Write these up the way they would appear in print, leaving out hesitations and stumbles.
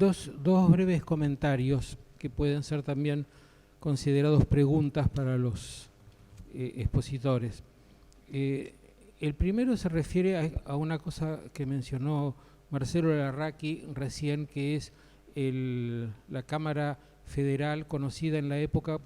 dos breves comentarios que pueden ser también considerados preguntas para los expositores. El primero se refiere a una cosa que mencionó Marcelo Larraqui recién, que es la Cámara Federal, conocida en la época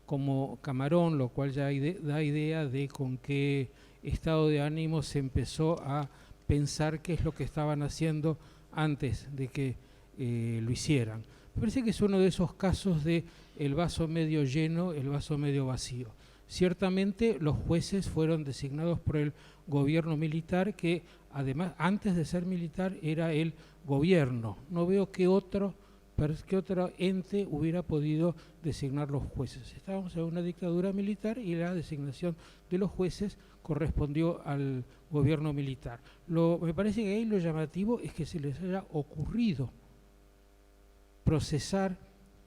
como Camarón, lo cual ya da idea de con qué estado de ánimo se empezó a pensar qué es lo que estaban haciendo antes de que lo hicieran. Me parece que es uno de esos casos de el vaso medio lleno, el vaso medio vacío. Ciertamente los jueces fueron designados por el gobierno militar, que además antes de ser militar era el gobierno. No veo qué otro ente hubiera podido designar los jueces. Estábamos en una dictadura militar y la designación de los jueces correspondió al gobierno militar. Me parece que ahí lo llamativo es que se les haya ocurrido procesar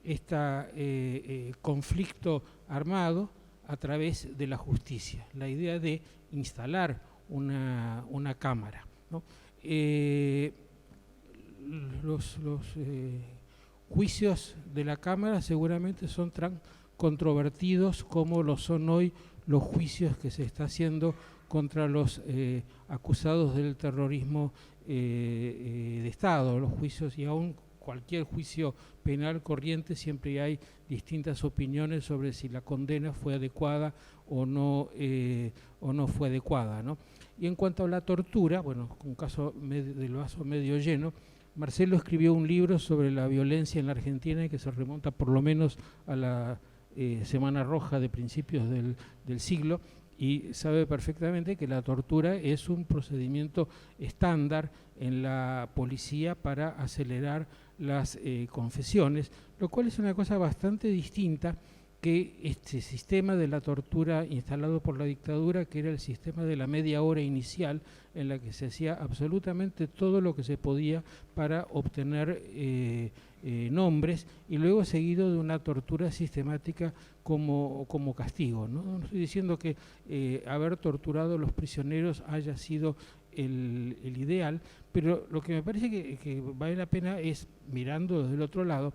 este conflicto armado a través de la justicia, la idea de instalar una cámara, ¿no? Los juicios de la Cámara seguramente son tan controvertidos como lo son hoy los juicios que se está haciendo contra los acusados del terrorismo de Estado, los juicios, y aún cualquier juicio penal corriente siempre hay distintas opiniones sobre si la condena fue adecuada o no fue adecuada, ¿no? Y en cuanto a la tortura, bueno, un caso del vaso medio lleno, Marcelo escribió un libro sobre la violencia en la Argentina que se remonta por lo menos a la Semana Roja de principios del siglo, y sabe perfectamente que la tortura es un procedimiento estándar en la policía para acelerar las confesiones, lo cual es una cosa bastante distinta que este sistema de la tortura instalado por la dictadura, que era el sistema de la media hora inicial, en la que se hacía absolutamente todo lo que se podía para obtener nombres, y luego seguido de una tortura sistemática como castigo, ¿no? No estoy diciendo que haber torturado a los prisioneros haya sido el ideal, pero lo que me parece que vale la pena es, mirando desde el otro lado,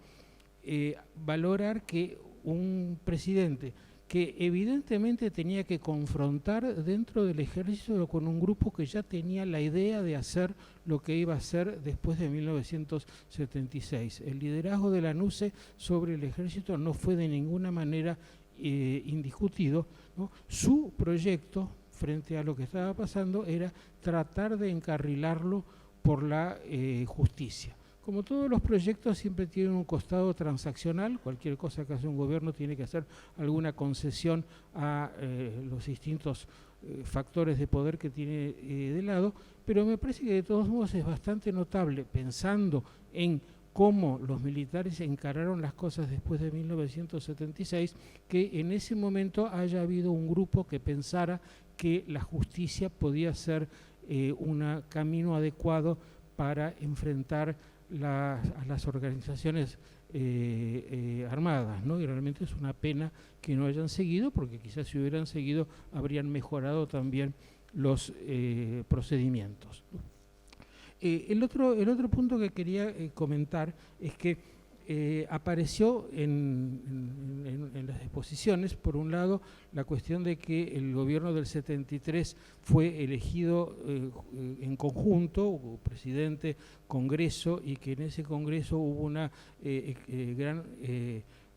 valorar que un presidente que evidentemente tenía que confrontar dentro del ejército con un grupo que ya tenía la idea de hacer lo que iba a hacer después de 1976. El liderazgo de la NUCE sobre el ejército no fue de ninguna manera indiscutido, ¿no? Su proyecto frente a lo que estaba pasando era tratar de encarrilarlo por la justicia. Como todos los proyectos siempre tienen un costado transaccional, cualquier cosa que hace un gobierno tiene que hacer alguna concesión a los distintos factores de poder que tiene de lado, pero me parece que de todos modos es bastante notable, pensando en cómo los militares encararon las cosas después de 1976, que en ese momento haya habido un grupo que pensara que la justicia podía ser un camino adecuado para enfrentar a las organizaciones armadas, ¿no? Y realmente es una pena que no hayan seguido, porque quizás si hubieran seguido habrían mejorado también los procedimientos. El otro punto que quería comentar es que apareció en las exposiciones, por un lado, la cuestión de que el gobierno del 73 fue elegido en conjunto, presidente, Congreso, y que en ese Congreso hubo una gran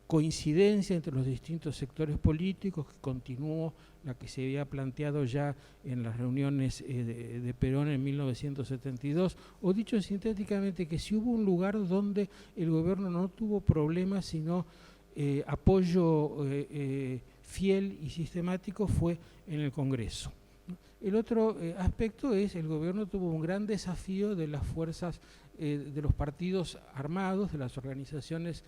coincidencia entre los distintos sectores políticos, que continuó la que se había planteado ya en las reuniones de Perón en 1972, o dicho sintéticamente, que si hubo un lugar donde el gobierno no tuvo problemas, sino apoyo fiel y sistemático, fue en el Congreso. El otro aspecto es el gobierno tuvo un gran desafío de las fuerzas, de los partidos armados, de las organizaciones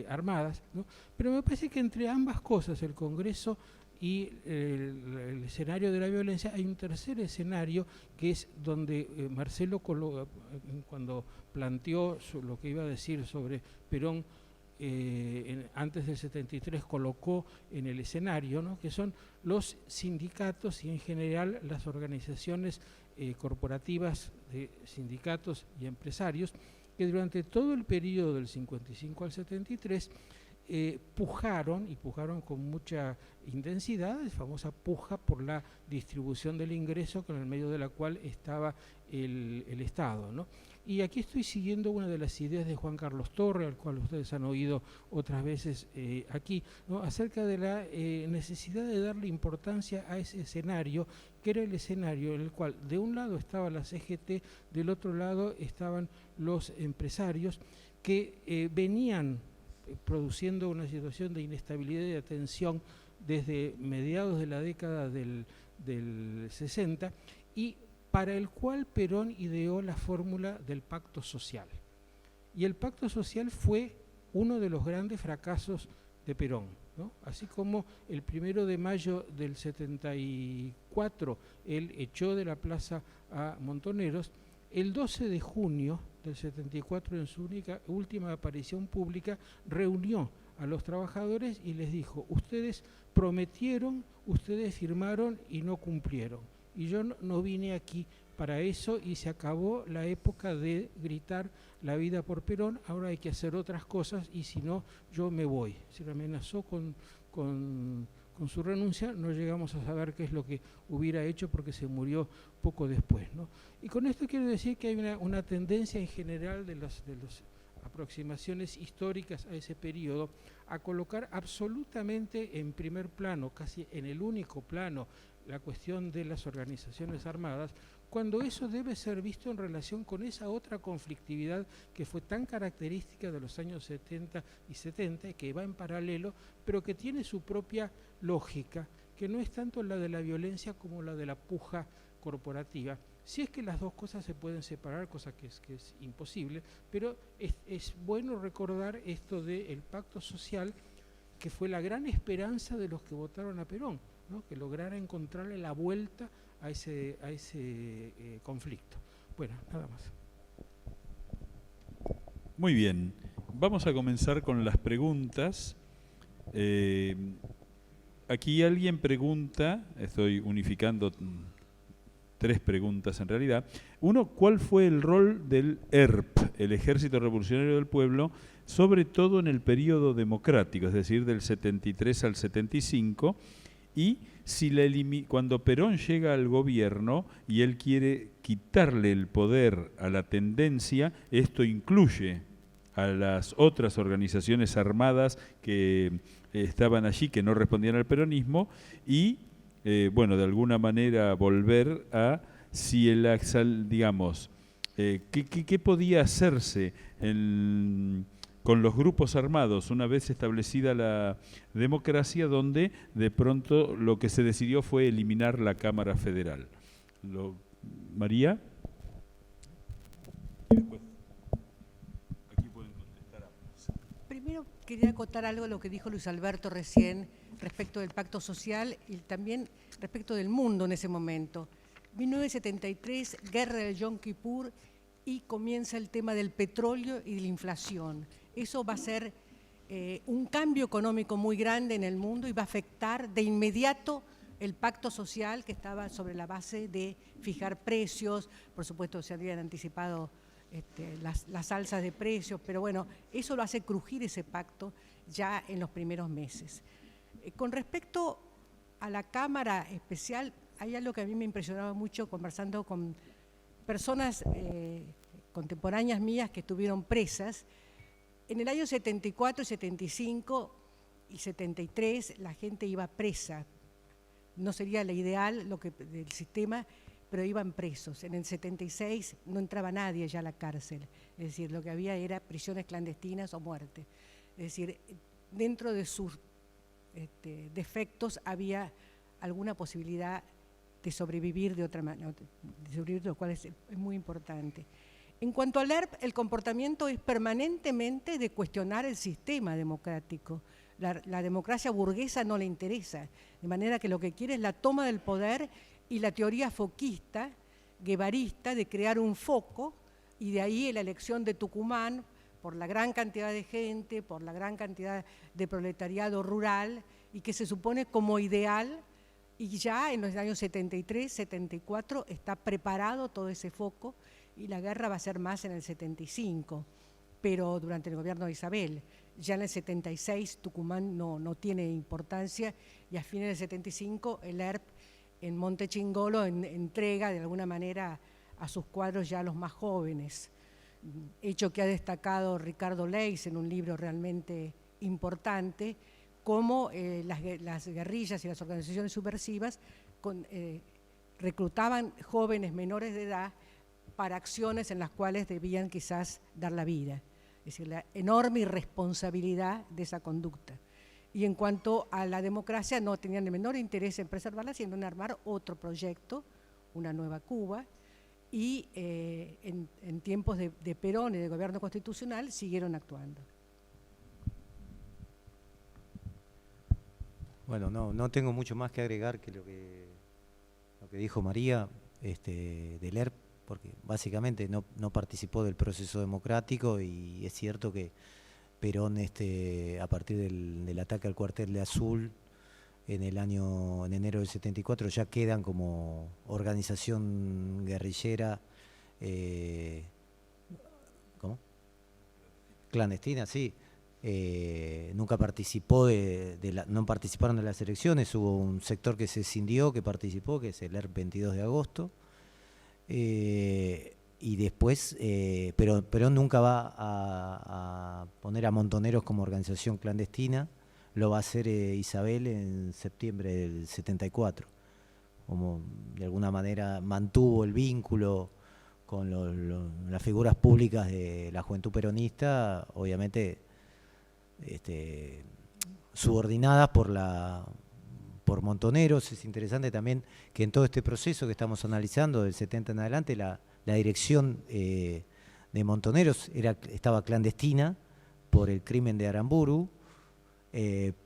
armadas, ¿no? Pero me parece que entre ambas cosas, el Congreso y el escenario de la violencia, hay un tercer escenario que es donde Marcelo, cuando planteó lo que iba a decir sobre Perón antes del 73, colocó en el escenario, ¿no?, que son los sindicatos y en general las organizaciones corporativas de sindicatos y empresarios, que durante todo el periodo del 55 al 73 pujaron con mucha intensidad, la famosa puja por la distribución del ingreso con el medio de la cual estaba el Estado, ¿no? Y aquí estoy siguiendo una de las ideas de Juan Carlos Torre, al cual ustedes han oído otras veces aquí, ¿no? Acerca de la necesidad de darle importancia a ese escenario, que era el escenario en el cual de un lado estaba la CGT, del otro lado estaban los empresarios que venían produciendo una situación de inestabilidad y de tensión desde mediados de la década del 60, y para el cual Perón ideó la fórmula del pacto social. Y el pacto social fue uno de los grandes fracasos de Perón, ¿no? Así como el 1 de mayo del 74 él echó de la plaza a Montoneros, el 12 de junio del 74, en su última aparición pública, reunió a los trabajadores y les dijo: ustedes prometieron, ustedes firmaron y no cumplieron. Y yo no vine aquí para eso, y se acabó la época de gritar la vida por Perón, ahora hay que hacer otras cosas, y si no, yo me voy. Se amenazó con su renuncia. No llegamos a saber qué es lo que hubiera hecho porque se murió poco después, ¿no? Y con esto quiero decir que hay una tendencia en general de las aproximaciones históricas a ese periodo a colocar absolutamente en primer plano, casi en el único plano, la cuestión de las organizaciones armadas, cuando eso debe ser visto en relación con esa otra conflictividad que fue tan característica de los años 70 y 70, que va en paralelo, pero que tiene su propia lógica, que no es tanto la de la violencia como la de la puja corporativa. Si es que las dos cosas se pueden separar, cosa que es imposible, pero es bueno recordar esto del pacto social, que fue la gran esperanza de los que votaron a Perón, ¿no? Que lograra encontrarle la vuelta a ese conflicto. Bueno, nada más. Muy bien, vamos a comenzar con las preguntas. Aquí alguien pregunta, estoy unificando 3 preguntas en realidad. Uno, ¿cuál fue el rol del ERP, el Ejército Revolucionario del Pueblo, sobre todo en el periodo democrático, es decir, del 73 al 75? Y si cuando Perón llega al gobierno y él quiere quitarle el poder a la tendencia, esto incluye a las otras organizaciones armadas que estaban allí, que no respondían al peronismo, y bueno, de alguna manera volver a, si el, digamos, ¿qué podía hacerse con los grupos armados una vez establecida la democracia, donde de pronto lo que se decidió fue eliminar la Cámara Federal? María. Y después, aquí pueden contestar ambos. Primero quería acotar algo a lo que dijo Luis Alberto recién respecto del pacto social y también respecto del mundo en ese momento. 1973, guerra del Yom Kippur, y comienza el tema del petróleo y de la inflación. Eso va a ser un cambio económico muy grande en el mundo y va a afectar de inmediato el pacto social, que estaba sobre la base de fijar precios. Por supuesto se habían anticipado las alzas de precios, pero bueno, eso lo hace crujir ese pacto ya en los primeros meses. Con respecto a la Cámara Especial, hay algo que a mí me impresionaba mucho conversando con personas contemporáneas mías que estuvieron presas. En el año 74, 75 y 73 la gente iba presa. No sería lo ideal del sistema, pero iban presos. En el 76 no entraba nadie ya a la cárcel. Es decir, lo que había era prisiones clandestinas o muerte. Es decir, dentro de sus defectos había alguna posibilidad de sobrevivir de otra manera, lo cual es muy importante. En cuanto al ERP, el comportamiento es permanentemente de cuestionar el sistema democrático. La democracia burguesa no le interesa, de manera que lo que quiere es la toma del poder y la teoría foquista, guevarista, de crear un foco, y de ahí la elección de Tucumán por la gran cantidad de gente, por la gran cantidad de proletariado rural, y que se supone como ideal. Y ya en los años 73, 74 está preparado todo ese foco, y la guerra va a ser más en el 75, pero durante el gobierno de Isabel. Ya en el 76 Tucumán no tiene importancia y a fines del 75 el ERP en Monte Chingolo entrega de alguna manera a sus cuadros ya a los más jóvenes, hecho que ha destacado Ricardo Leis en un libro realmente importante, cómo las guerrillas y las organizaciones subversivas reclutaban jóvenes menores de edad para acciones en las cuales debían quizás dar la vida. Es decir, la enorme irresponsabilidad de esa conducta. Y en cuanto a la democracia, no tenían el menor interés en preservarla, sino en armar otro proyecto, una nueva Cuba, y en tiempos de Perón y de gobierno constitucional siguieron actuando. Bueno, no tengo mucho más que agregar que lo que dijo María del ERP, porque básicamente no participó del proceso democrático, y es cierto que Perón, a partir del ataque al cuartel de Azul en enero del 74, ya quedan como organización guerrillera, ¿cómo? Clandestina, sí. Nunca participó no participaron de las elecciones. Hubo un sector que se escindió, que participó, que es el ERP 22 de agosto. Y después, pero nunca va a poner a Montoneros como organización clandestina. Lo va a hacer Isabel en septiembre del 74. Como de alguna manera mantuvo el vínculo con las figuras públicas de la juventud peronista, obviamente subordinadas por Montoneros. Es interesante también que en todo este proceso que estamos analizando del 70 en adelante, la dirección de Montoneros estaba clandestina por el crimen de Aramburu,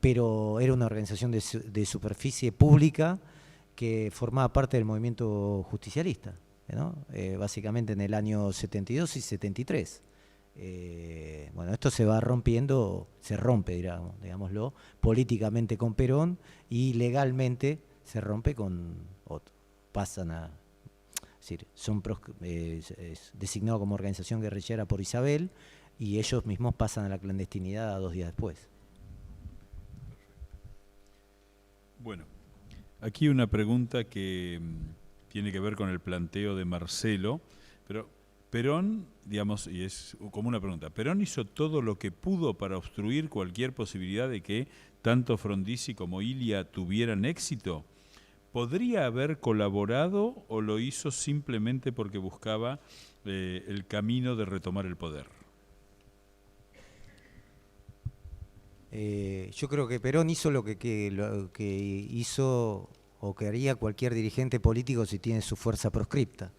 pero era una organización de superficie pública que formaba parte del movimiento justicialista, ¿no? Básicamente en el año 72 y 73. Bueno, esto se rompe, digámoslo, políticamente con Perón, y legalmente se rompe con otro. Pasan a, es decir, es designado como organización guerrillera por Isabel, y ellos mismos pasan a la clandestinidad 2 días después. Bueno, aquí una pregunta que tiene que ver con el planteo de Marcelo, pero Perón, digamos, y es como una pregunta, ¿Perón hizo todo lo que pudo para obstruir cualquier posibilidad de que tanto Frondizi como Ilia tuvieran éxito? ¿Podría haber colaborado o lo hizo simplemente porque buscaba el camino de retomar el poder? Yo creo que Perón hizo lo que hizo o que haría cualquier dirigente político si tiene su fuerza proscripta.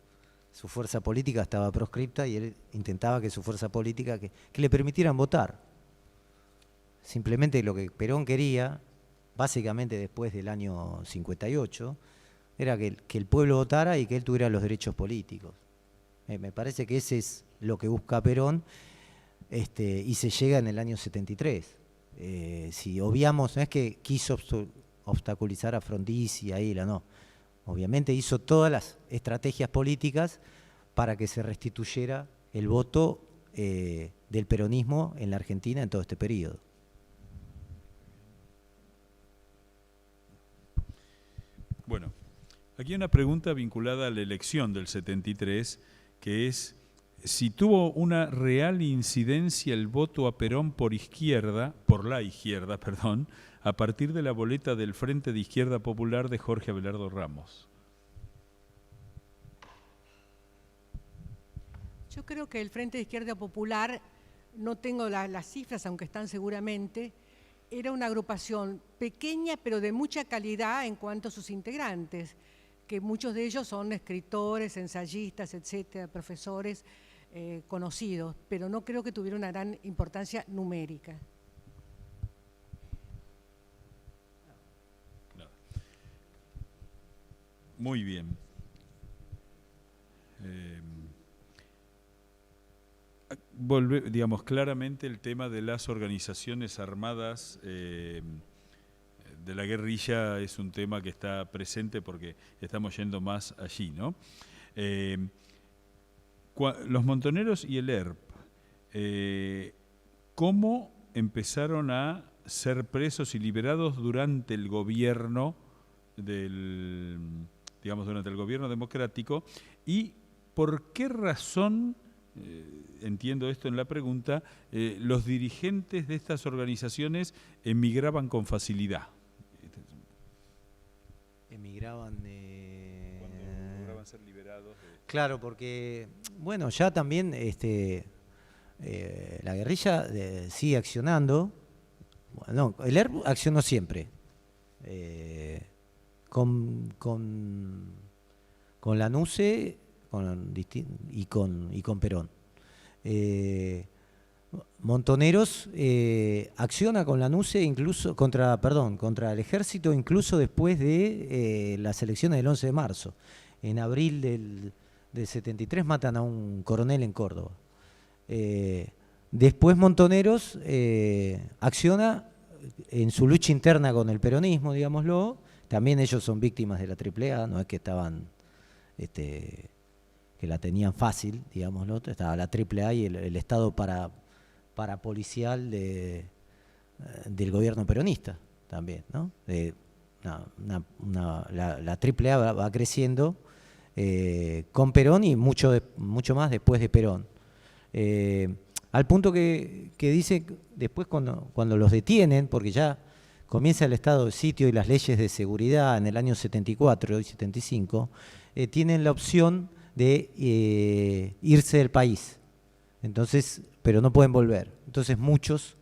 Su fuerza política estaba proscripta y él intentaba que su fuerza política, que le permitieran votar. Simplemente lo que Perón quería, básicamente después del año 58, era que el pueblo votara y que él tuviera los derechos políticos. Me parece que ese es lo que busca Perón, y se llega en el año 73. Si obviamos, no es que quiso obstaculizar a Frondizi, a Ilia, no. Obviamente hizo todas las estrategias políticas para que se restituyera el voto del peronismo en la Argentina en todo este periodo. Bueno, aquí hay una pregunta vinculada a la elección del 73, que es si tuvo una real incidencia el voto a Perón por la izquierda, a partir de la boleta del Frente de Izquierda Popular de Jorge Abelardo Ramos. Yo creo que el Frente de Izquierda Popular, no tengo las cifras, aunque están seguramente, era una agrupación pequeña pero de mucha calidad en cuanto a sus integrantes, que muchos de ellos son escritores, ensayistas, etcétera, profesores conocidos, pero no creo que tuviera una gran importancia numérica. Muy bien. Digamos, claramente el tema de las organizaciones armadas de la guerrilla es un tema que está presente porque estamos yendo más allí, ¿no? Los montoneros y el ERP, ¿cómo empezaron a ser presos y liberados durante el gobierno durante el gobierno democrático? ¿Y por qué razón, entiendo esto en la pregunta, los dirigentes de estas organizaciones emigraban con facilidad? Emigraban... Cuando lograban ser liberados. Claro, porque, bueno, ya también la guerrilla sigue accionando. Bueno, el ERP accionó siempre. Con la NUCE y con Perón. Montoneros acciona con la NUCE incluso contra el ejército, incluso después de las elecciones del 11 de marzo. En abril del 73 matan a un coronel en Córdoba. Después Montoneros acciona en su lucha interna con el peronismo, digámoslo. También ellos son víctimas de la AAA, no es que estaban, que la tenían fácil, digámoslo. Estaba la AAA y el Estado parapolicial del gobierno peronista también, ¿no? La AAA va creciendo con Perón y mucho más después de Perón. Al punto que dice después cuando los detienen, porque ya comienza el estado de sitio y las leyes de seguridad en el año 74 y 75, tienen la opción de irse del país. Entonces, pero no pueden volver. Entonces muchos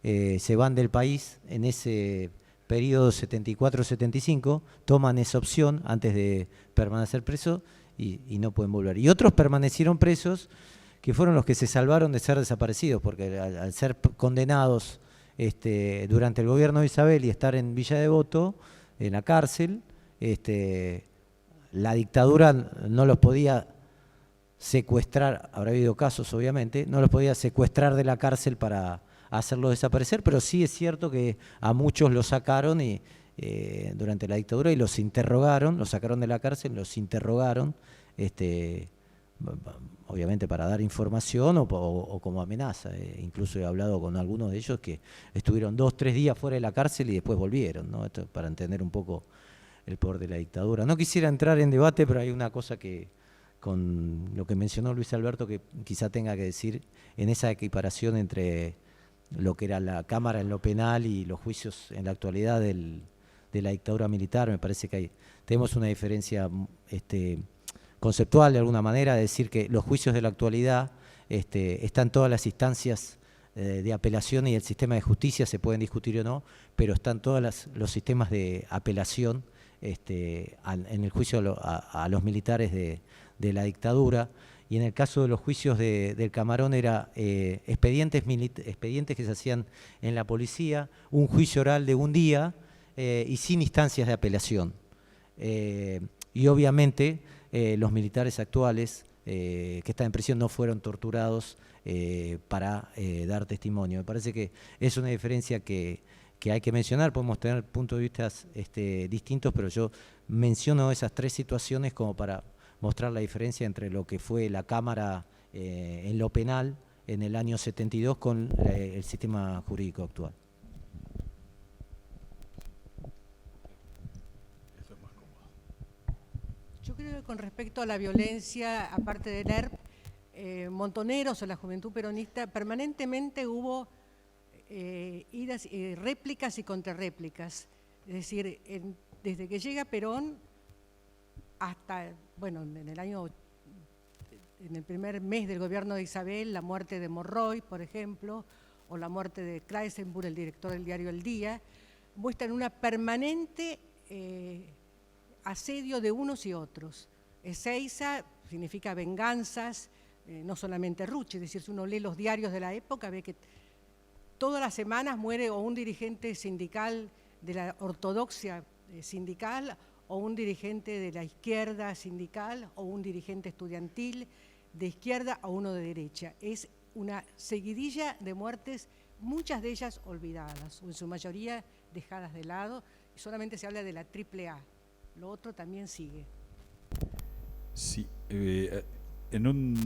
se van del país en ese periodo 74-75, toman esa opción antes de permanecer presos y no pueden volver. Y otros permanecieron presos, que fueron los que se salvaron de ser desaparecidos, porque al ser condenados durante el gobierno de Isabel y estar en Villa Devoto, en la cárcel, la dictadura no los podía secuestrar, habrá habido casos obviamente, no los podía secuestrar de la cárcel para hacerlos desaparecer, pero sí es cierto que a muchos los sacaron durante la dictadura y los interrogaron, los sacaron de la cárcel, los interrogaron, obviamente para dar información o como amenaza. Incluso he hablado con algunos de ellos que estuvieron 2-3 días fuera de la cárcel y después volvieron, ¿no? Esto para entender un poco el poder de la dictadura. No quisiera entrar en debate, pero hay una cosa que, con lo que mencionó Luis Alberto, que quizá tenga que decir en esa equiparación entre lo que era la Cámara en lo penal y los juicios en la actualidad de la dictadura militar. Me parece que tenemos una diferencia conceptual de alguna manera, de decir que los juicios de la actualidad están todas las instancias de apelación y el sistema de justicia, se pueden discutir o no, pero están todos los sistemas de apelación en el juicio a los militares de la dictadura. Y en el caso de los juicios del Camarón era expedientes que se hacían en la policía, un juicio oral de un día y sin instancias de apelación. Y obviamente los militares actuales que están en prisión no fueron torturados para dar testimonio. Me parece que es una diferencia que hay que mencionar. Podemos tener puntos de vista distintos, pero yo menciono esas tres situaciones como para mostrar la diferencia entre lo que fue la Cámara en lo penal en el año 72 con el sistema jurídico actual. Yo creo que con respecto a la violencia, aparte del ERP, Montoneros o la Juventud Peronista, permanentemente hubo réplicas y contrarréplicas. Es decir, desde que llega Perón hasta, bueno, en el primer mes del gobierno de Isabel, la muerte de Monroy, por ejemplo, o la muerte de Kleisenburg, el director del diario El Día, muestran una permanente asedio de unos y otros. Ezeiza significa venganzas, no solamente Rucci, es decir, si uno lee los diarios de la época, ve que todas las semanas muere o un dirigente sindical de la ortodoxia sindical, o un dirigente de la izquierda sindical, o un dirigente estudiantil de izquierda o uno de derecha. Es una seguidilla de muertes, muchas de ellas olvidadas, o en su mayoría dejadas de lado, y solamente se habla de la AAA. Lo otro también sigue. Sí, en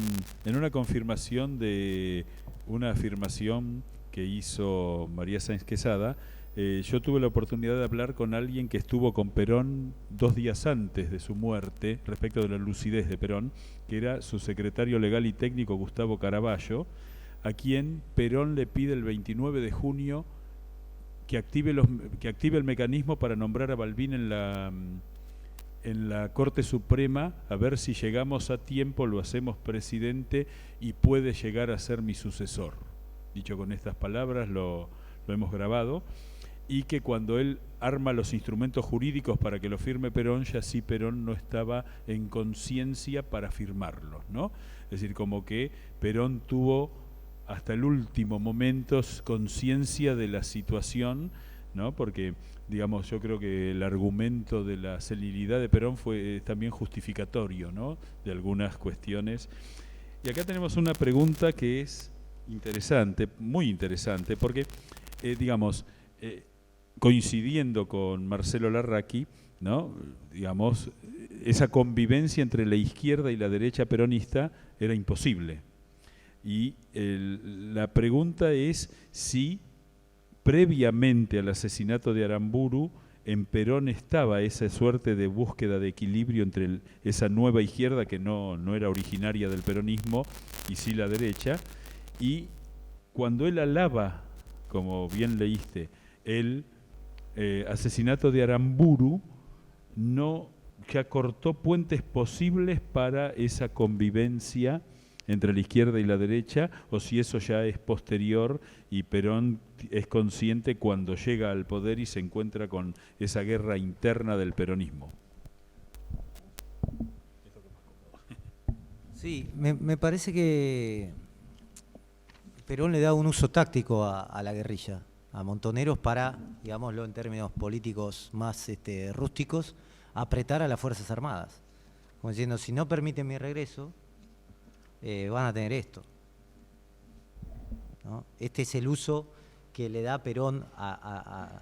una confirmación de una afirmación que hizo María Sáenz Quesada, yo tuve la oportunidad de hablar con alguien que estuvo con Perón 2 días antes de su muerte, respecto de la lucidez de Perón, que era su secretario legal y técnico Gustavo Caraballo, a quien Perón le pide el 29 de junio que active el mecanismo para nombrar a Balbín en la Corte Suprema, a ver si llegamos a tiempo, lo hacemos presidente y puede llegar a ser mi sucesor. Dicho con estas palabras, lo hemos grabado, y que cuando él arma los instrumentos jurídicos para que lo firme Perón, ya sí Perón no estaba en conciencia para firmarlo, ¿no? Es decir, como que Perón tuvo hasta el último momento conciencia de la situación, ¿no? Porque, digamos, yo creo que el argumento de la senilidad de Perón fue también justificatorio, ¿no?, de algunas cuestiones. Y acá tenemos una pregunta que es interesante, muy interesante, porque, digamos, coincidiendo con Marcelo Larraqui, ¿no?, digamos, esa convivencia entre la izquierda y la derecha peronista era imposible. Y la pregunta es si previamente al asesinato de Aramburu en Perón estaba esa suerte de búsqueda de equilibrio entre esa nueva izquierda que no era originaria del peronismo y sí la derecha, y cuando él alaba, como bien leíste, el asesinato de Aramburu, no ya cortó puentes posibles para esa convivencia entre la izquierda y la derecha, o si eso ya es posterior y Perón es consciente cuando llega al poder y se encuentra con esa guerra interna del peronismo. Sí, me parece que Perón le da un uso táctico a la guerrilla, a Montoneros, para, digámoslo en términos políticos más rústicos, apretar a las Fuerzas Armadas. Como diciendo, si no permiten mi regreso, van a tener esto, ¿no? Este es el uso que le da Perón a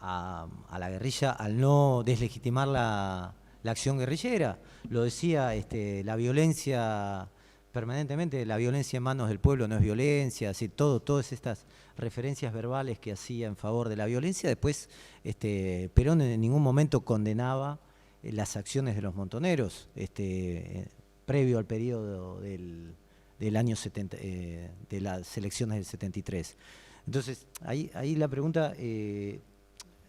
la guerrilla al no deslegitimar la acción guerrillera. Lo decía, la violencia permanentemente, la violencia en manos del pueblo no es violencia, así, todas estas referencias verbales que hacía en favor de la violencia. Después Perón en ningún momento condenaba las acciones de los montoneros, previo al periodo del año 70, de las elecciones del 73. Entonces, ahí la pregunta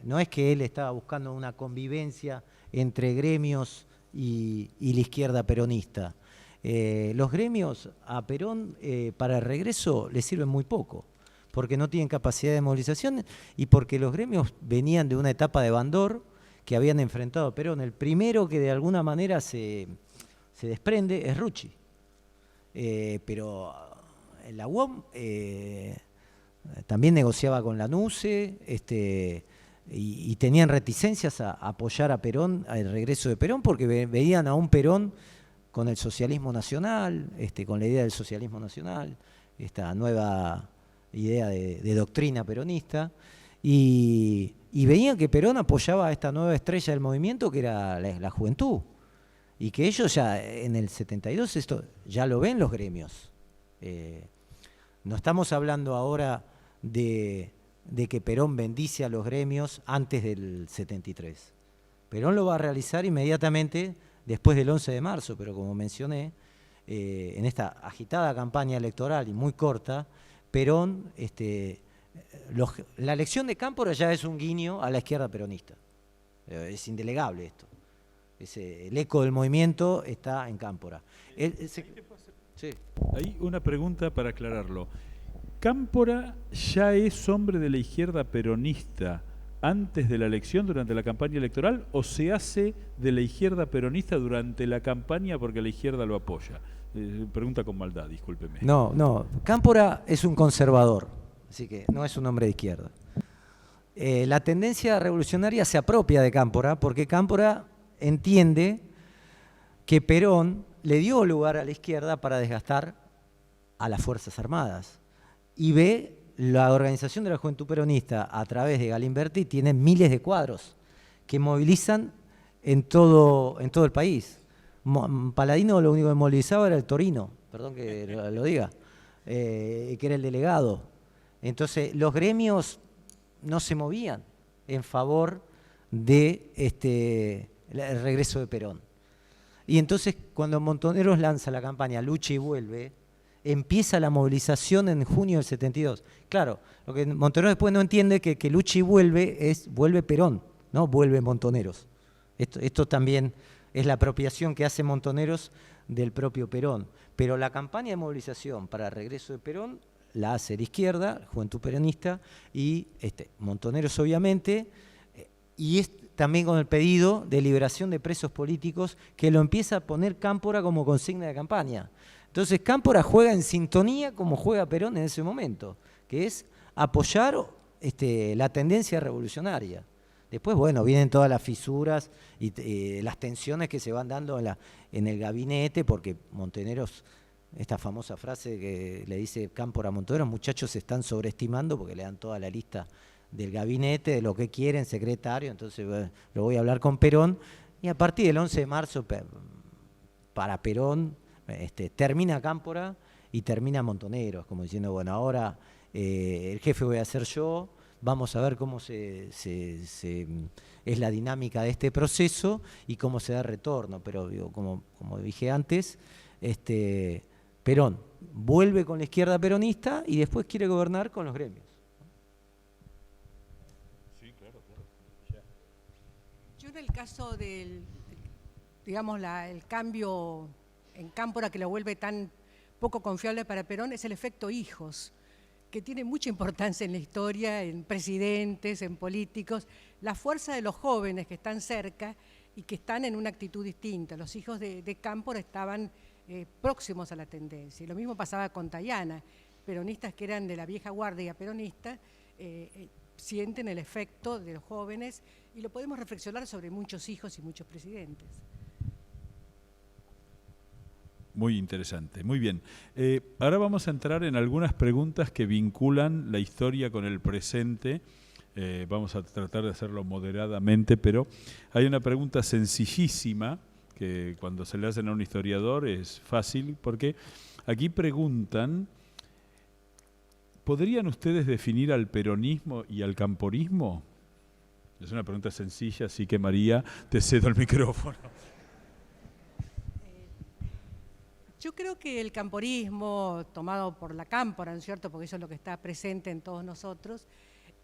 no es que él estaba buscando una convivencia entre gremios y la izquierda peronista. Los gremios a Perón para el regreso le sirven muy poco, porque no tienen capacidad de movilización y porque los gremios venían de una etapa de Bandor que habían enfrentado a Perón. El primero que de alguna manera se desprende es Rucci, pero la UOM también negociaba con la NUCE, y tenían reticencias a apoyar a Perón, al regreso de Perón, porque veían a un Perón con el socialismo nacional, con la idea del socialismo nacional, esta nueva idea de doctrina peronista, y veían que Perón apoyaba a esta nueva estrella del movimiento que era la juventud. Y que ellos ya en el 72 esto ya lo ven los gremios. No estamos hablando ahora de que Perón bendice a los gremios antes del 73. Perón lo va a realizar inmediatamente después del 11 de marzo, pero como mencioné, en esta agitada campaña electoral y muy corta, Perón, la elección de Cámpora ya es un guiño a la izquierda peronista. Es indelegable esto. El eco del movimiento está en Cámpora. Sí. Hay una pregunta para aclararlo. ¿Cámpora ya es hombre de la izquierda peronista antes de la elección, durante la campaña electoral, o se hace de la izquierda peronista durante la campaña porque la izquierda lo apoya? Pregunta con maldad, discúlpeme. No, Cámpora es un conservador, así que no es un hombre de izquierda. La tendencia revolucionaria se apropia de Cámpora porque Cámpora entiende que Perón le dio lugar a la izquierda para desgastar a las Fuerzas Armadas y ve la organización de la Juventud Peronista a través de Galimberti, tiene miles de cuadros que movilizan en todo el país. Paladino lo único que movilizaba era el Torino, perdón que lo diga, que era el delegado. Entonces los gremios no se movían en favor de el regreso de Perón. Y entonces cuando Montoneros lanza la campaña Lucha y Vuelve, empieza la movilización en junio del 72. Claro, lo que Montoneros después no entiende que Lucha y Vuelve es vuelve Perón, no vuelve Montoneros. Esto también es la apropiación que hace Montoneros del propio Perón. Pero la campaña de movilización para el regreso de Perón la hace la izquierda, Juventud Peronista, y Montoneros obviamente, y es también con el pedido de liberación de presos políticos que lo empieza a poner Cámpora como consigna de campaña. Entonces Cámpora juega en sintonía como juega Perón en ese momento, que es apoyar la tendencia revolucionaria. Después, bueno, vienen todas las fisuras y las tensiones que se van dando en el gabinete, porque Montoneros, esta famosa frase que le dice Cámpora a Montoneros, muchachos se están sobreestimando porque le dan toda la lista del gabinete, de lo que quieren, secretario, entonces lo voy a hablar con Perón, y a partir del 11 de marzo, para Perón, termina Cámpora y termina Montoneros, como diciendo, bueno, ahora el jefe voy a ser yo, vamos a ver cómo es la dinámica de este proceso y cómo se da retorno, pero digo, como dije antes, Perón vuelve con la izquierda peronista y después quiere gobernar con los gremios. Sí, claro. Yo en el caso del, digamos, el cambio en Cámpora que lo vuelve tan poco confiable para Perón es el efecto hijos, que tiene mucha importancia en la historia, en presidentes, en políticos, la fuerza de los jóvenes que están cerca y que están en una actitud distinta. Los hijos de Cámpora estaban próximos a la tendencia. Y lo mismo pasaba con Tayana. Peronistas que eran de la vieja guardia peronista sienten el efecto de los jóvenes y lo podemos reflexionar sobre muchos hijos y muchos presidentes. Muy interesante, muy bien. Ahora vamos a entrar en algunas preguntas que vinculan la historia con el presente. Vamos a tratar de hacerlo moderadamente, pero hay una pregunta sencillísima que cuando se le hacen a un historiador es fácil, porque aquí preguntan, ¿podrían ustedes definir al peronismo y al camporismo? Es una pregunta sencilla, así que María, te cedo el micrófono. Yo creo que el camporismo, tomado por la Cámpora, ¿no es cierto?, porque eso es lo que está presente en todos nosotros,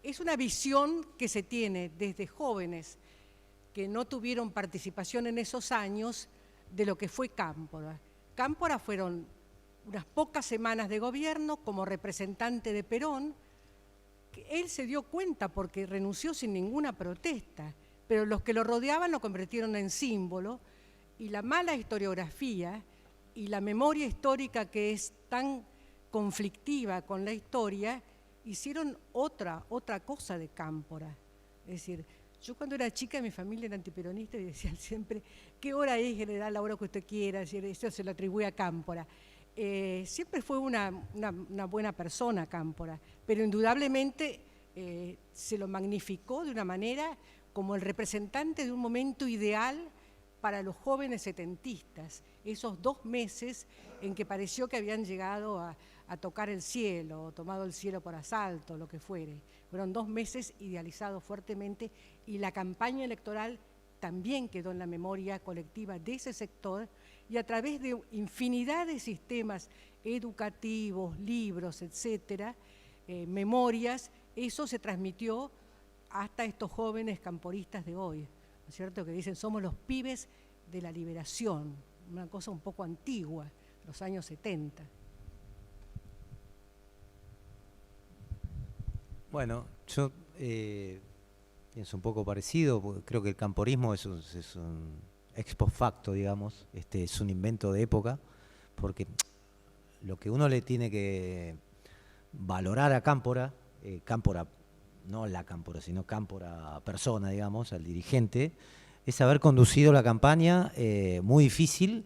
es una visión que se tiene desde jóvenes que no tuvieron participación en esos años de lo que fue Cámpora. Cámpora fueron unas pocas semanas de gobierno como representante de Perón, que él se dio cuenta porque renunció sin ninguna protesta, pero los que lo rodeaban lo convirtieron en símbolo, y la mala historiografía y la memoria histórica que es tan conflictiva con la historia, hicieron otra cosa de Cámpora. Es decir, yo cuando era chica mi familia era antiperonista y decían siempre, ¿qué hora es, general? La hora que usted quiera, eso se lo atribuye a Cámpora. Siempre fue una buena persona Cámpora, pero indudablemente se lo magnificó de una manera como el representante de un momento ideal para los jóvenes setentistas, esos 2 meses en que pareció que habían llegado a tocar el cielo, o tomado el cielo por asalto, lo que fuere. Fueron 2 meses idealizados fuertemente y la campaña electoral también quedó en la memoria colectiva de ese sector y a través de infinidad de sistemas educativos, libros, etcétera, memorias, eso se transmitió hasta estos jóvenes camporistas de hoy. ¿No es cierto? Que dicen, somos los pibes de la liberación, una cosa un poco antigua, los años 70. Bueno, yo pienso un poco parecido, porque creo que el camporismo es un ex post facto, digamos, es un invento de época, porque lo que uno le tiene que valorar a Cámpora, Cámpora, no la Cámpora, sino Cámpora persona, digamos, al dirigente, es haber conducido la campaña muy difícil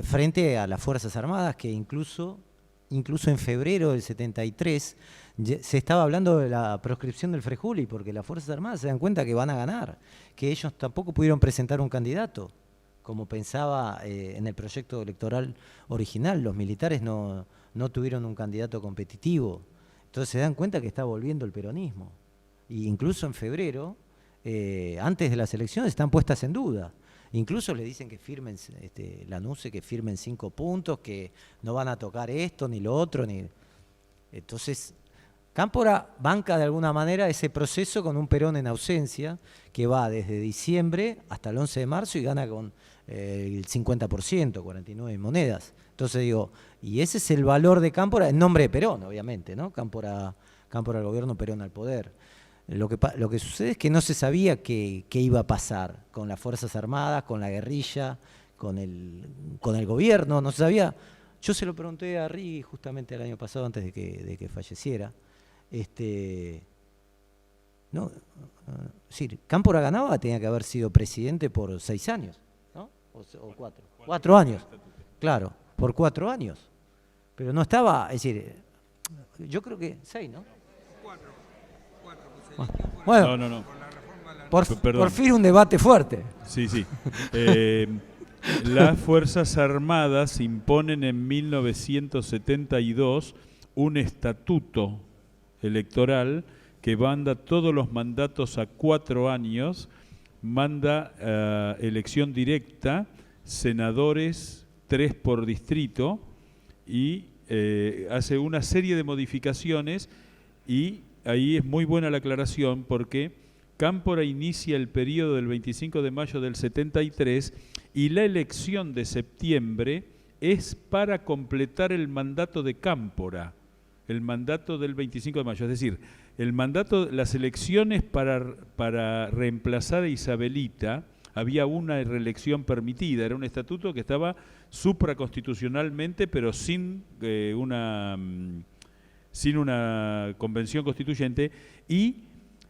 frente a las Fuerzas Armadas, que incluso en febrero del 73 se estaba hablando de la proscripción del Frejuli, porque las Fuerzas Armadas se dan cuenta que van a ganar, que ellos tampoco pudieron presentar un candidato, como pensaba en el proyecto electoral original. Los militares no tuvieron un candidato competitivo. Entonces se dan cuenta que está volviendo el peronismo. E incluso en febrero, antes de las elecciones, están puestas en duda. Incluso le dicen que firmen, Lanuse, que firmen 5 puntos, que no van a tocar esto ni lo otro. Entonces, Cámpora banca de alguna manera ese proceso con un Perón en ausencia, que va desde diciembre hasta el 11 de marzo y gana con el 50%, 49 monedas. Entonces digo, y ese es el valor de Cámpora en nombre de Perón, obviamente, ¿no? Cámpora al gobierno, Perón al poder. Lo que sucede es que no se sabía qué iba a pasar con las Fuerzas Armadas, con la guerrilla, con el gobierno, no se sabía. Yo se lo pregunté a Rigui justamente el año pasado, antes de que falleciera. No, sí, Cámpora ganaba, tenía que haber sido presidente por 6 años, ¿no? O 4. 4 años, claro, por 4 años. Pero no estaba, es decir, yo creo que 6, ¿no? 4. Bueno, No. Por fin un debate fuerte. Sí. Las Fuerzas Armadas imponen en 1972 un estatuto electoral que manda todos los mandatos a 4 años, manda elección directa, senadores 3 por distrito y hace una serie de modificaciones, y ahí es muy buena la aclaración porque Cámpora inicia el periodo del 25 de mayo del 73 y la elección de septiembre es para completar el mandato de Cámpora, el mandato del 25 de mayo, es decir, el mandato, las elecciones para reemplazar a Isabelita, había una reelección permitida, era un estatuto que estaba supraconstitucionalmente, pero sin una convención constituyente, y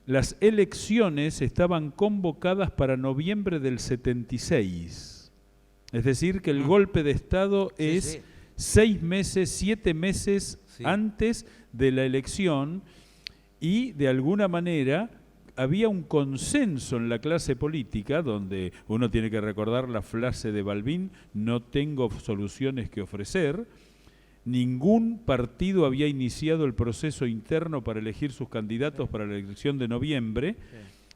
las elecciones estaban convocadas para noviembre del 76. Es decir, que el golpe de Estado es 6 meses, 7 meses antes de la elección, y de alguna manera había un consenso en la clase política, donde uno tiene que recordar la frase de Balbín: no tengo soluciones que ofrecer. Ningún partido había iniciado el proceso interno para elegir sus candidatos para la elección de noviembre,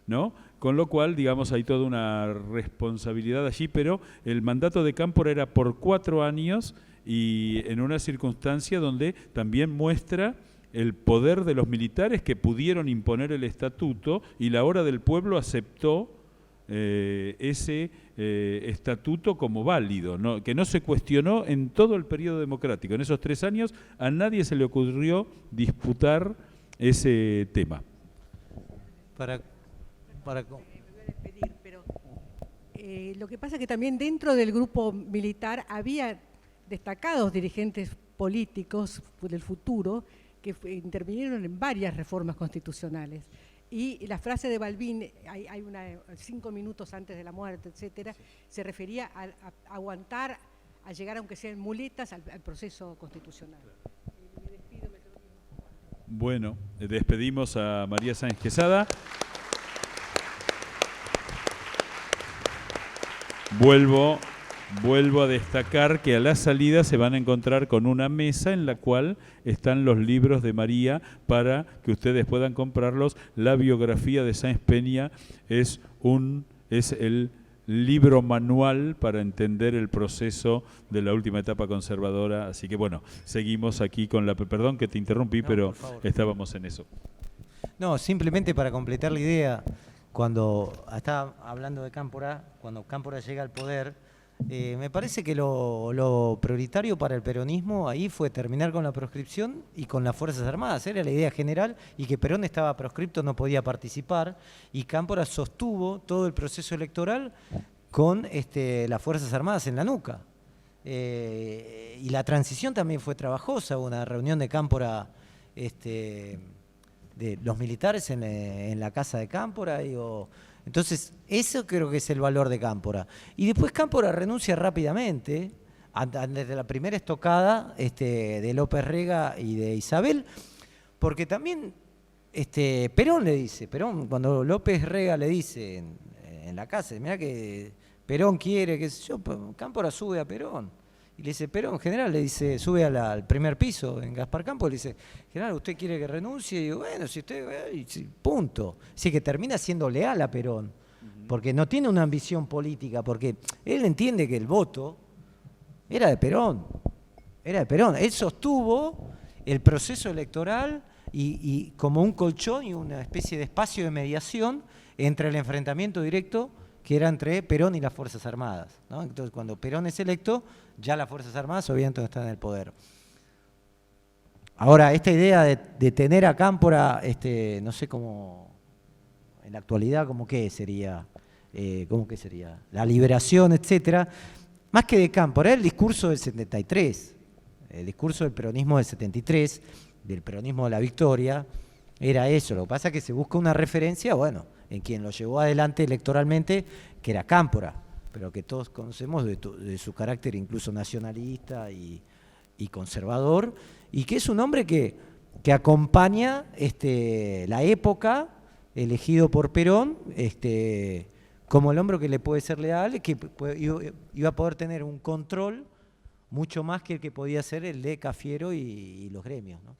¿no? Con lo cual, digamos, hay toda una responsabilidad allí, pero el mandato de Cámpora era por 4 años y en una circunstancia donde también muestra el poder de los militares, que pudieron imponer el estatuto, y la Hora del Pueblo aceptó ese estatuto como válido, ¿no? Que no se cuestionó en todo el periodo democrático. En esos 3 años a nadie se le ocurrió disputar ese tema. Lo que pasa es que también dentro del grupo militar había destacados dirigentes políticos del futuro que intervinieron en varias reformas constitucionales. Y la frase de Balbín, hay 5 minutos antes de la muerte, etcétera, se refería a aguantar, a llegar, aunque sean muletas, al proceso constitucional. Me despido, Bueno, despedimos a María Sáenz Quesada. Vuelvo a destacar que a la salida se van a encontrar con una mesa en la cual están los libros de María para que ustedes puedan comprarlos. La biografía de Sáenz Peña es el libro manual para entender el proceso de la última etapa conservadora. Así que bueno, seguimos aquí con la... Perdón que te interrumpí, pero estábamos en eso. No, simplemente para completar la idea, cuando estaba hablando de Cámpora, cuando Cámpora llega al poder, me parece que lo prioritario para el peronismo ahí fue terminar con la proscripción y con las Fuerzas Armadas. Era la idea general, y que Perón estaba proscripto, no podía participar, y Cámpora sostuvo todo el proceso electoral con las Fuerzas Armadas en la nuca. Y la transición también fue trabajosa, una reunión de Cámpora, de los militares en la casa de Cámpora, entonces eso creo que es el valor de Cámpora. Y después Cámpora renuncia rápidamente, desde la primera estocada de López Rega y de Isabel, porque también Perón cuando López Rega le dice en la casa, mirá que Perón quiere, qué sé yo, Cámpora sube a Perón. Y le dice, Perón, general, le dice, sube al primer piso en Gaspar Campos, le dice, general, ¿usted quiere que renuncie? Y digo, bueno, si usted, punto. Así que termina siendo leal a Perón, porque no tiene una ambición política, porque él entiende que el voto era de Perón, era de Perón. Él sostuvo el proceso electoral y como un colchón y una especie de espacio de mediación entre el enfrentamiento directo que era entre Perón y las Fuerzas Armadas, ¿no? Entonces, cuando Perón es electo, ya las Fuerzas Armadas obviamente no están en el poder. Ahora, esta idea de tener a Cámpora, no sé cómo, en la actualidad, ¿cómo qué sería? ¿Cómo qué sería? La liberación, etcétera. Más que de Cámpora, el discurso del 73, el discurso del peronismo del 73, del peronismo de la victoria, era eso. Lo que pasa es que se busca una referencia, bueno, en quien lo llevó adelante electoralmente, que era Cámpora, pero que todos conocemos de su carácter incluso nacionalista y conservador, y que es un hombre que acompaña la época, elegido por Perón, como el hombre que le puede ser leal, que iba a poder tener un control mucho más que el que podía ser el de Cafiero y los gremios, ¿no?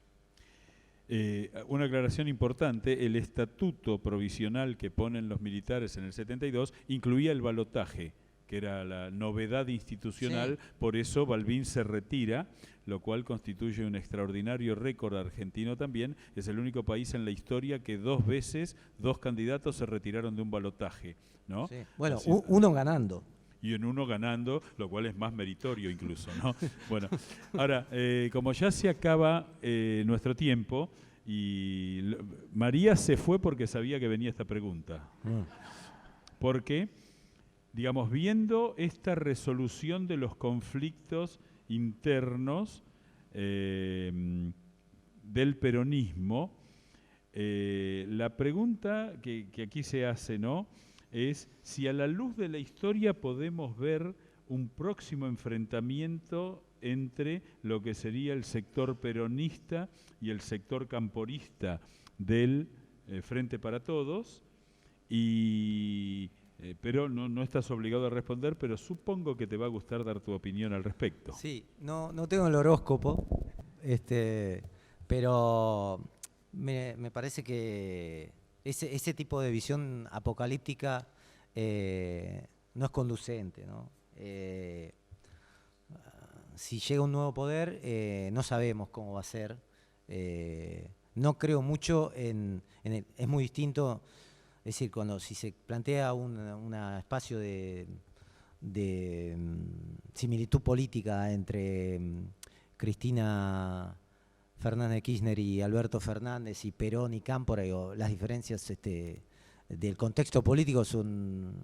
Una aclaración importante, el estatuto provisional que ponen los militares en el 72 incluía el balotaje, que era la novedad institucional, sí. Por eso Balbín se retira, lo cual constituye un extraordinario récord argentino también. Es el único país en la historia que 2 veces 2 candidatos se retiraron de un balotaje, ¿no? Sí. Bueno, uno ganando. Y en uno ganando, lo cual es más meritorio incluso, ¿no? Bueno, ahora, como ya se acaba nuestro tiempo, y María se fue porque sabía que venía esta pregunta. Porque, digamos, viendo esta resolución de los conflictos internos del peronismo, la pregunta que aquí se hace, ¿no?, es si a la luz de la historia podemos ver un próximo enfrentamiento entre lo que sería el sector peronista y el sector camporista del Frente para Todos, pero no estás obligado a responder, pero supongo que te va a gustar dar tu opinión al respecto. Sí, no tengo el horóscopo, pero me parece que ese tipo de visión apocalíptica no es conducente, ¿no? Si llega un nuevo poder, no sabemos cómo va a ser. No creo mucho es muy distinto, es decir, si se plantea un espacio de similitud política entre Cristina Fernández de Kirchner y Alberto Fernández y Perón y Cámpora, las diferencias del contexto político son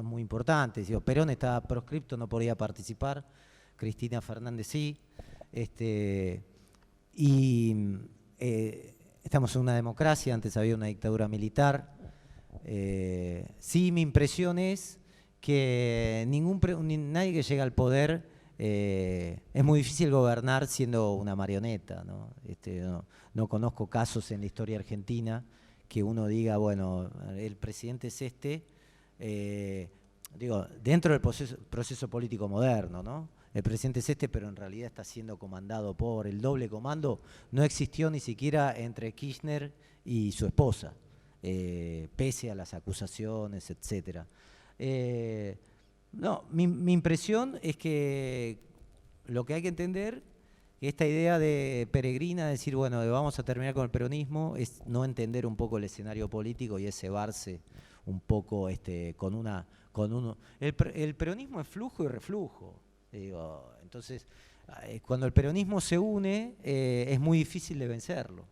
muy importantes. Perón estaba proscripto, no podía participar, Cristina Fernández sí, estamos en una democracia, antes había una dictadura militar. Sí, mi impresión es que nadie que llega al poder, es muy difícil gobernar siendo una marioneta, ¿no? No conozco casos en la historia argentina que uno diga, bueno, el presidente es dentro del proceso político moderno, ¿no? El presidente es pero en realidad está siendo comandado por el doble comando. No existió ni siquiera entre Kirchner y su esposa, pese a las acusaciones, etcétera. No, mi impresión es que lo que hay que entender, que esta idea de peregrina, de decir, bueno, vamos a terminar con el peronismo, es no entender un poco el escenario político y es cebarse un poco con uno. El peronismo es flujo y reflujo. Entonces, cuando el peronismo se une, es muy difícil de vencerlo.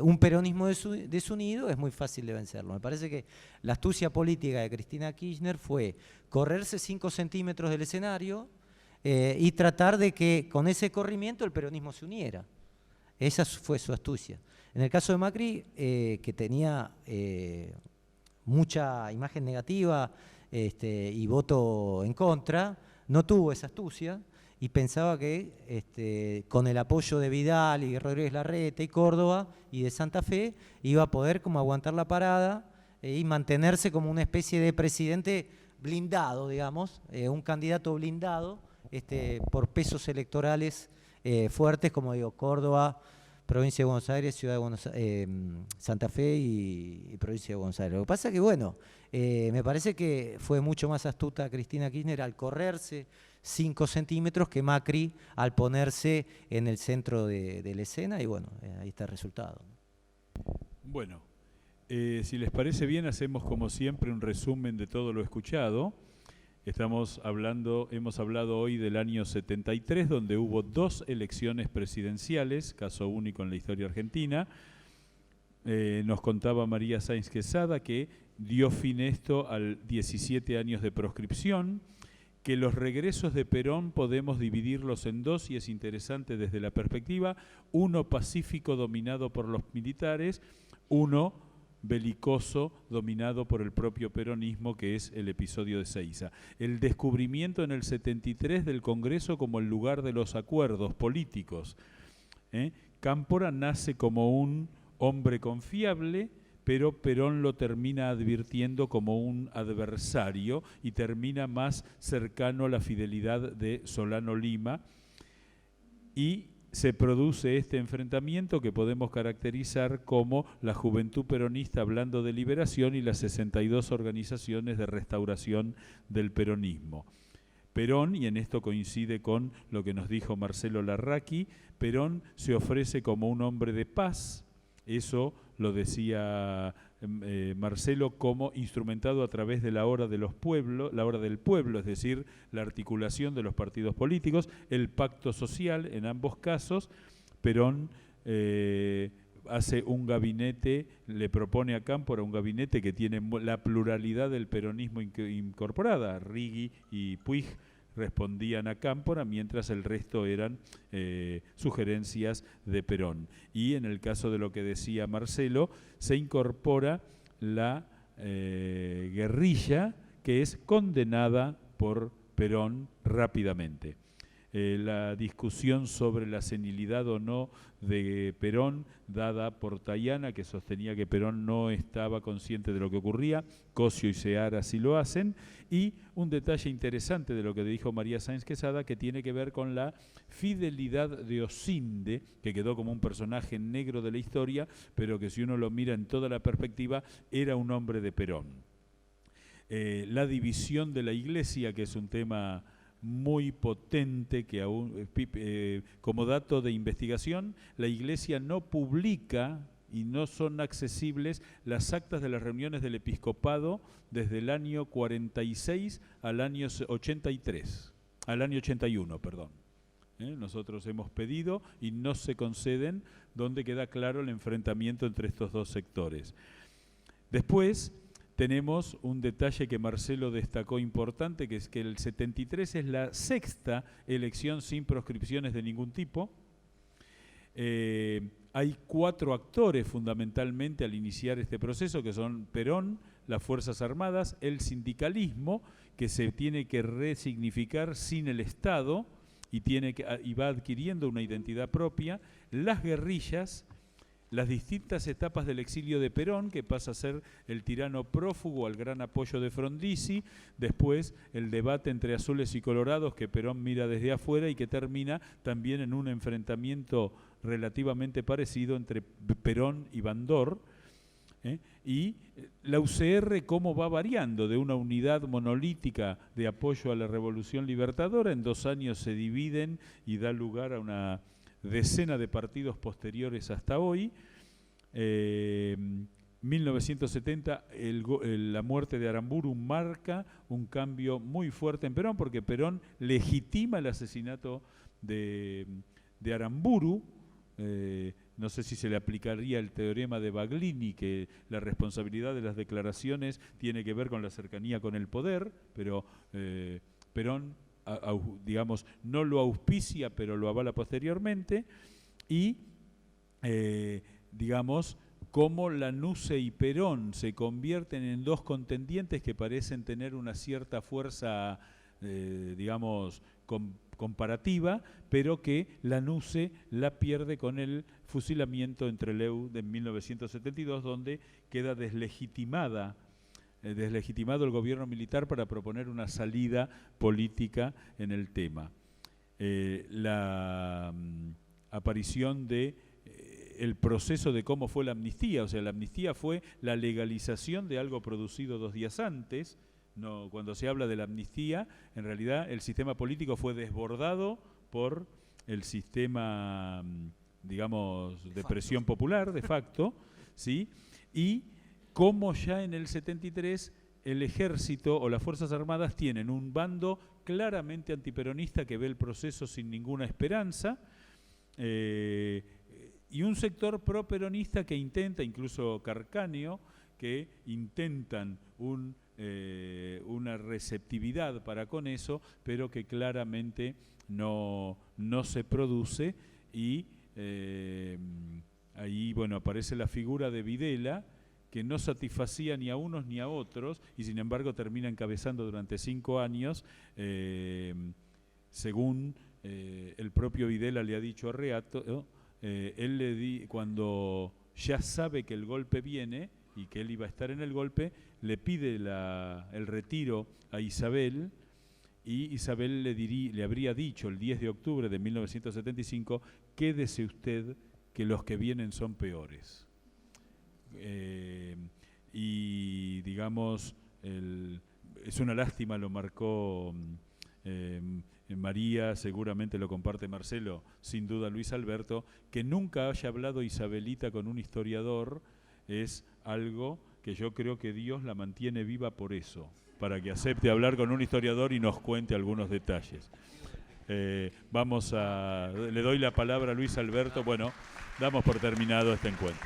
Un peronismo desunido es muy fácil de vencerlo. Me parece que la astucia política de Cristina Kirchner fue correrse 5 centímetros del escenario y tratar de que con ese corrimiento el peronismo se uniera. Esa fue su astucia. En el caso de Macri, que tenía mucha imagen negativa y voto en contra, no tuvo esa astucia y pensaba que con el apoyo de Vidal y Rodríguez Larreta y Córdoba y de Santa Fe iba a poder como aguantar la parada y mantenerse como una especie de presidente blindado, digamos, un candidato blindado por pesos electorales fuertes, como digo, Córdoba, Provincia de Buenos Aires, Ciudad de Buenos Santa Fe y Provincia de Buenos Aires. Lo que pasa es que, bueno, me parece que fue mucho más astuta Cristina Kirchner al correrse 5 centímetros que Macri al ponerse en el centro de la escena y, bueno, ahí está el resultado. Bueno, si les parece bien, hacemos como siempre un resumen de todo lo escuchado. Hemos hablado hoy del año 73, donde hubo 2 elecciones presidenciales, caso único en la historia argentina. Nos contaba María Sáenz Quesada que dio fin esto al 17 años de proscripción, que los regresos de Perón podemos dividirlos en 2 y es interesante desde la perspectiva, uno pacífico dominado por los militares, uno belicoso dominado por el propio peronismo, que es el episodio de Seiza. El descubrimiento en el 73 del Congreso como el lugar de los acuerdos políticos. Cámpora nace como un hombre confiable, pero Perón lo termina advirtiendo como un adversario y termina más cercano a la fidelidad de Solano Lima, y se produce este enfrentamiento que podemos caracterizar como la Juventud Peronista hablando de liberación y las 62 organizaciones de restauración del peronismo. Perón, y en esto coincide con lo que nos dijo Marcelo Larraqui, Perón se ofrece como un hombre de paz. Eso lo decía Marcelo, como instrumentado a través de la hora del pueblo, es decir, la articulación de los partidos políticos, el pacto social en ambos casos. Perón hace un gabinete, le propone a Cámpora un gabinete que tiene la pluralidad del peronismo incorporada. Rigui y Puig respondían a Cámpora, mientras el resto eran sugerencias de Perón. Y en el caso de lo que decía Marcelo, se incorpora la guerrilla, que es condenada por Perón rápidamente. La discusión sobre la senilidad o no de Perón, dada por Tayana, que sostenía que Perón no estaba consciente de lo que ocurría, Cosio y Seara sí lo hacen, y un detalle interesante de lo que dijo María Sáenz Quesada, que tiene que ver con la fidelidad de Osinde, que quedó como un personaje negro de la historia, pero que si uno lo mira en toda la perspectiva, era un hombre de Perón. La división de la Iglesia, que es un tema muy potente, que aún, como dato de investigación, la Iglesia no publica y no son accesibles las actas de las reuniones del episcopado desde el año 46 al año 83, al año 81, perdón. Nosotros hemos pedido y no se conceden, donde queda claro el enfrentamiento entre estos dos sectores. Después tenemos un detalle que Marcelo destacó importante, que es que el 73 es la 6ª elección sin proscripciones de ningún tipo. Hay 4 actores fundamentalmente al iniciar este proceso, que son Perón, las Fuerzas Armadas, el sindicalismo, que se tiene que resignificar sin el Estado y va adquiriendo una identidad propia, las guerrillas, las distintas etapas del exilio de Perón, que pasa a ser el tirano prófugo al gran apoyo de Frondizi, después el debate entre azules y colorados que Perón mira desde afuera y que termina también en un enfrentamiento relativamente parecido entre Perón y Bandor, y la UCR cómo va variando de una unidad monolítica de apoyo a la Revolución Libertadora, en 2 años se dividen y da lugar a una decena de partidos posteriores hasta hoy. 1970, la muerte de Aramburu marca un cambio muy fuerte en Perón, porque Perón legitima el asesinato de Aramburu. No sé si se le aplicaría el teorema de Baglini, que la responsabilidad de las declaraciones tiene que ver con la cercanía con el poder, pero Perón, digamos, no lo auspicia, pero lo avala posteriormente, y digamos, cómo Lanusse y Perón se convierten en 2 contendientes que parecen tener una cierta fuerza, digamos, comparativa, pero que Lanusse la pierde con el fusilamiento en Trelew de 1972, donde queda deslegitimada deslegitimado el gobierno militar para proponer una salida política en el tema. La aparición de el proceso de cómo fue la amnistía, o sea, la amnistía fue la legalización de algo producido 2 días antes. No, cuando se habla de la amnistía, en realidad el sistema político fue desbordado por el sistema, digamos, de presión popular, de facto, ¿sí? Y como ya en el 73 el ejército o las Fuerzas Armadas tienen un bando claramente antiperonista que ve el proceso sin ninguna esperanza, y un sector properonista que intenta, incluso Carcáneo, que intentan una receptividad para con eso, pero que claramente no se produce, y ahí, bueno, aparece la figura de Videla, que no satisfacía ni a unos ni a otros, y sin embargo termina encabezando durante 5 años, según el propio Videla le ha dicho a Reato, ¿no? Cuando ya sabe que el golpe viene y que él iba a estar en el golpe, le pide el retiro a Isabel, y Isabel le habría dicho el 10 de octubre de 1975, quédese usted que los que vienen son peores. Y digamos, es una lástima, lo marcó María, seguramente lo comparte Marcelo, sin duda Luis Alberto, que nunca haya hablado Isabelita con un historiador, es algo que yo creo que Dios la mantiene viva por eso, para que acepte hablar con un historiador y nos cuente algunos detalles. Le doy la palabra a Luis Alberto. Bueno, damos por terminado este encuentro.